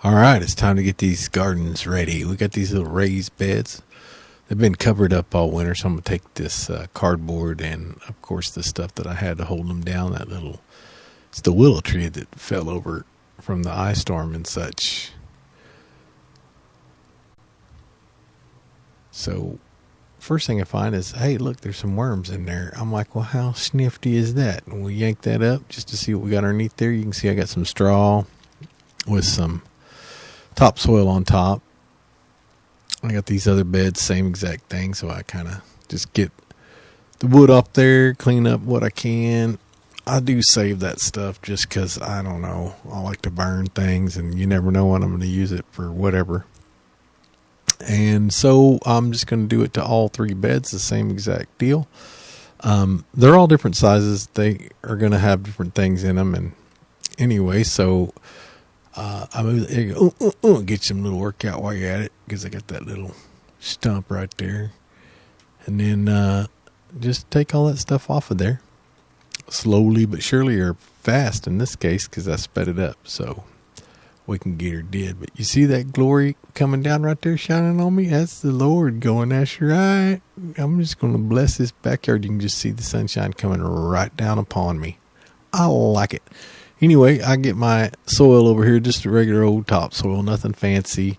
All right, it's time to get these gardens ready. We got these little raised beds. They've been covered up all winter, so I'm going to take this cardboard and, of course, the stuff that I had to hold them down. It's the willow tree that fell over from the ice storm and such. So, first thing I find is, hey, look, there's some worms in there. I'm like, well, how snifty is that? And we yank that up just to see what we got underneath there. You can see I got some straw with some topsoil on top. I got these other beds, same exact thing. So I kind of just get the wood up there, clean up what I can. I do save that stuff just because, I don't know, I like to burn things and you never know when I'm going to use it for whatever. And so I'm just going to do it to all three beds, the same exact deal. They're all different sizes. They are going to have different things in them. And anyway, so I move there, get some little workout while you're at it, because I got that little stump right there. And then just take all that stuff off of there. Slowly but surely, or fast in this case, because I sped it up so we can get her did. But you see that glory coming down right there shining on me? That's the Lord going, that's right. I'm just going to bless this backyard. You can just see the sunshine coming right down upon me. I like it. Anyway, I get my soil over here, just a regular old topsoil, nothing fancy.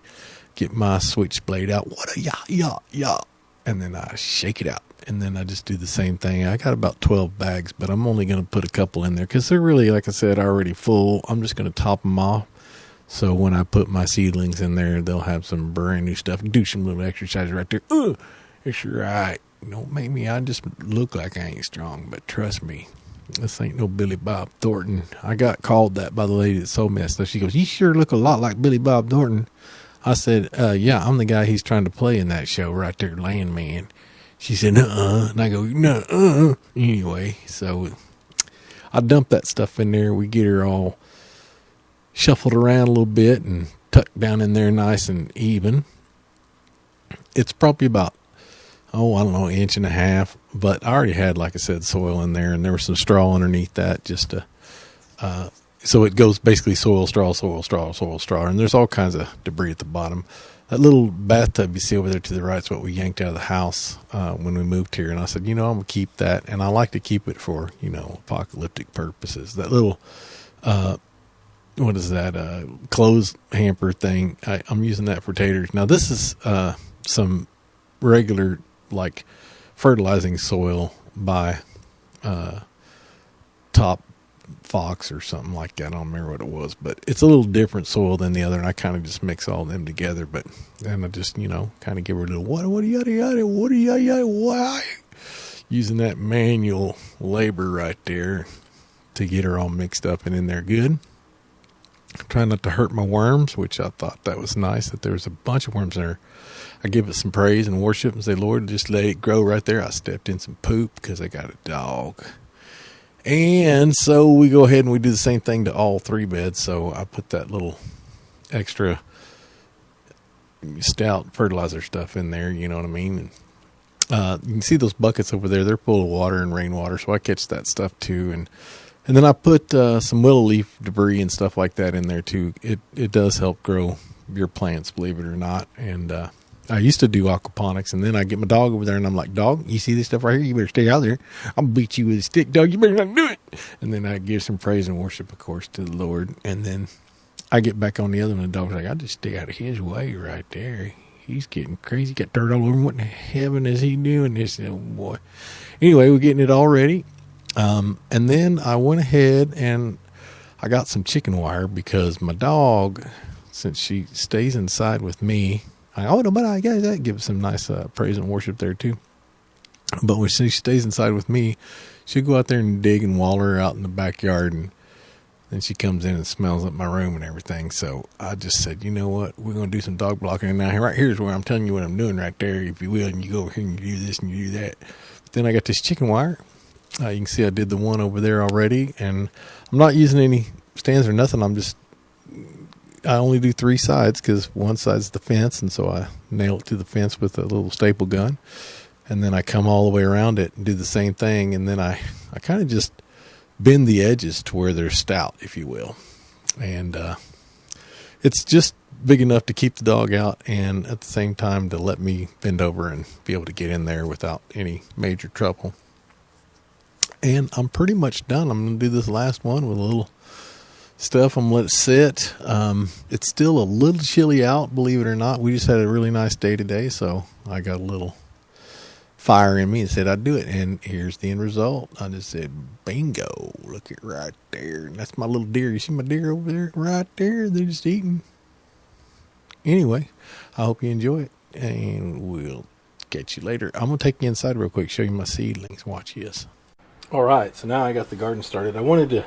Get my switchblade out. What a yah. And then I shake it out. And then I just do the same thing. I got about 12 bags, but I'm only going to put a couple in there because they're really, like I said, already full. I'm just going to top them off. So when I put my seedlings in there, they'll have some brand new stuff. Do some little exercise right there. It's right. Don't make me, I just look like I ain't strong, but trust me, this ain't no Billy Bob Thornton. I got called that by the lady that sold me that stuff. She goes, you sure look a lot like Billy Bob Thornton. I said, yeah, I'm the guy he's trying to play in that show right there, Landman. She said, and I go, no, Anyway, so I dump that stuff in there. We get her all shuffled around a little bit and tucked down in there nice and even. It's probably about, I don't know, 1.5 inches, but I already had, like I said, soil in there, and there was some straw underneath that just to, so it goes basically soil, straw, and there's all kinds of debris at the bottom. That little bathtub you see over there to the right is what we yanked out of the house when we moved here, and I said, I'm going to keep that, and I like to keep it for, apocalyptic purposes. That little, what is that, clothes hamper thing, I'm using that for taters. Now, this is some regular, like, fertilizing soil by Top Fox or something like that. I don't remember what it was, but it's a little different soil than the other, and I kind of just mix all of them together. But then I just, kind of give her a little what yada, why? Using that manual labor right there to get her all mixed up and in there good. Trying not to hurt my worms, which I thought that was nice, that there was a bunch of worms there. I give it some praise and worship and say, Lord, just let it grow right there. I stepped in some poop because I got a dog. And so we go ahead and we do the same thing to all three beds. So I put that little extra stout fertilizer stuff in there, you know what I mean? And, you can see those buckets over there. They're full of water and rainwater, so I catch that stuff too. And then I put some willow leaf debris and stuff like that in there too. It does help grow your plants, believe it or not. And I used to do aquaponics, and then I get my dog over there, and I'm like, dog, you see this stuff right here? You better stay out there. I'll beat you with a stick, dog. You better not do it. And then I give some praise and worship, of course, to the Lord. And then I get back on the other one, and the dog's like, I just stay out of his way right there. He's getting crazy. Got dirt all over him. What in heaven is he doing this? Oh, boy. Anyway, we're getting it all ready. And then I went ahead and I got some chicken wire because my dog, since she stays inside with me, I give it some nice praise and worship there too. But when she stays inside with me, she'll go out there and dig and waller out in the backyard, and then she comes in and smells up my room and everything. So I just said, you know what, we're going to do some dog blocking. And now right here's where I'm telling you what I'm doing right there, if you will, and you go over here and you do this and you do that. But then I got this chicken wire. You can see I did the one over there already, and I'm not using any stands or nothing. I only do 3 sides because one side's the fence, and so I nail it to the fence with a little staple gun, and then I come all the way around it and do the same thing, and then I kind of just bend the edges to where they're stout, if you will. And It's just big enough to keep the dog out and at the same time to let me bend over and be able to get in there without any major trouble. And I'm pretty much done. I'm going to do this last one with a little stuff. I'm going to let it sit. It's still a little chilly out, believe it or not. We just had a really nice day today, so I got a little fire in me and said I'd do it. And here's the end result. I just said, bingo, look at right there. And that's my little deer. You see my deer over there? Right there. They're just eating. Anyway, I hope you enjoy it, and we'll catch you later. I'm going to take you inside real quick, show you my seedlings. Watch this. All right, so now I got the garden started. I wanted to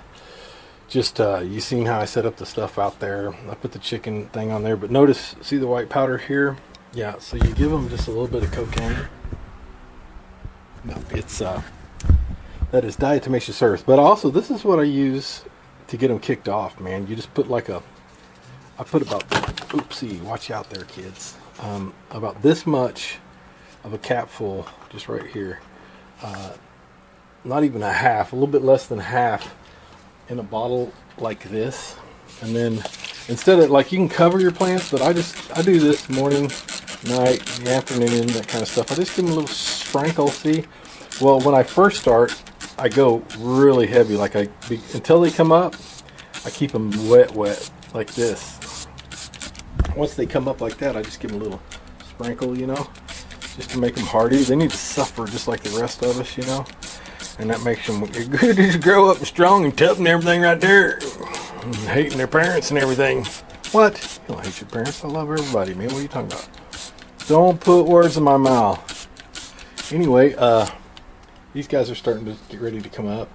just, you seen how I set up the stuff out there. I put the chicken thing on there, but notice, see the white powder here? Yeah, so you give them just a little bit of cocaine. No, it's, that is diatomaceous earth. But also, this is what I use to get them kicked off, man. You just put like a, I put about, oopsie, watch out there, kids. About this much of a capful, just right here. Not even a half, a little bit less than half in a bottle like this. And then instead of, like, you can cover your plants, but I do this morning, night, the afternoon, that kind of stuff. I just give them a little sprinkle, see? Well, when I first start, I go really heavy, like until they come up, I keep them wet, like this. Once they come up like that, I just give them a little sprinkle, you know, just to make them hardy. They need to suffer just like the rest of us, you know. And that makes them just grow up strong and tough and everything right there. And hating their parents and everything. What? You don't hate your parents. I love everybody, man. What are you talking about? Don't put words in my mouth. Anyway, these guys are starting to get ready to come up.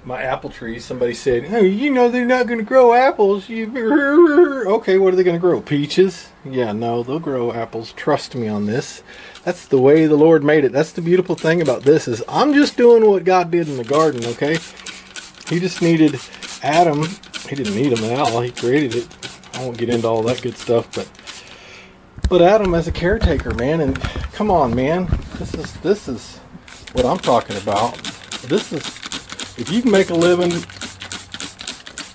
My apple trees, somebody said, hey, you know they're not going to grow apples. Okay, what are they going to grow? Peaches? Yeah, no, they'll grow apples. Trust me on this. That's the way the Lord made it. That's the beautiful thing about this is I'm just doing what God did in the garden, okay? He just needed Adam. He didn't need him at all. He created it. I won't get into all that good stuff, but Adam as a caretaker, man. And come on, man. This is what I'm talking about. This is, if you can make a living,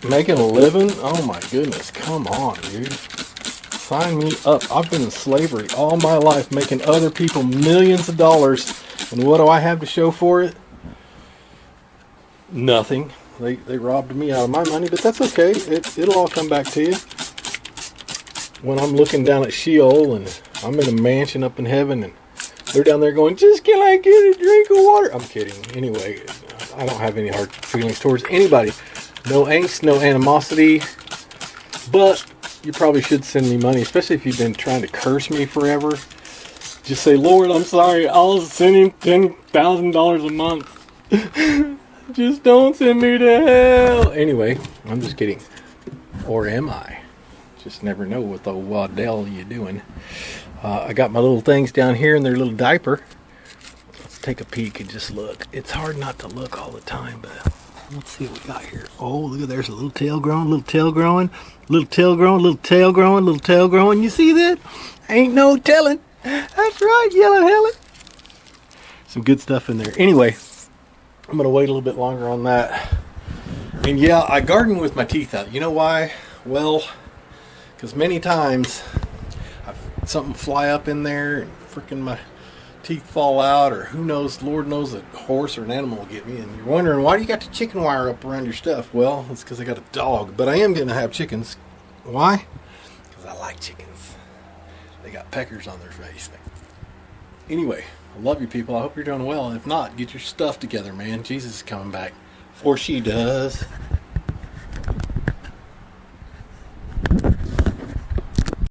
oh my goodness, come on, dude. Sign me up. I've been in slavery all my life, making other people millions of dollars, and what do I have to show for it? Nothing. They robbed me out of my money, but that's okay. It'll all come back to you. When I'm looking down at Sheol and I'm in a mansion up in heaven and they're down there going, just can I get a drink of water? I'm kidding. Anyway, I don't have any hard feelings towards anybody. No angst, no animosity, but you probably should send me money, especially if you've been trying to curse me forever. Just say, Lord, I'm sorry. I'll send him $10,000 a month. Just don't send me to hell. Anyway, I'm just kidding. Or am I? Just never know what the Waddell you doing. I got my little things down here in their little diaper. Let's take a peek and just look. It's hard not to look all the time, but let's see what we got here. Oh, look at there's a little tail growing, little tail growing, little tail growing, little tail growing, little tail growing. You see that? Ain't no telling. That's right, Yellow Helen. Some good stuff in there. Anyway, I'm going to wait a little bit longer on that. And yeah, I garden with my teeth out. You know why? Well, because many times I've something fly up in there and freaking my teeth fall out, or who knows, Lord knows, a horse or an animal will get me, and you're wondering, why do you got the chicken wire up around your stuff? Well, it's because I got a dog, but I am going to have chickens. Why? Because I like chickens. They got peckers on their face. Anyway, I love you people. I hope you're doing well. If not, get your stuff together, man. Jesus is coming back. Or she does.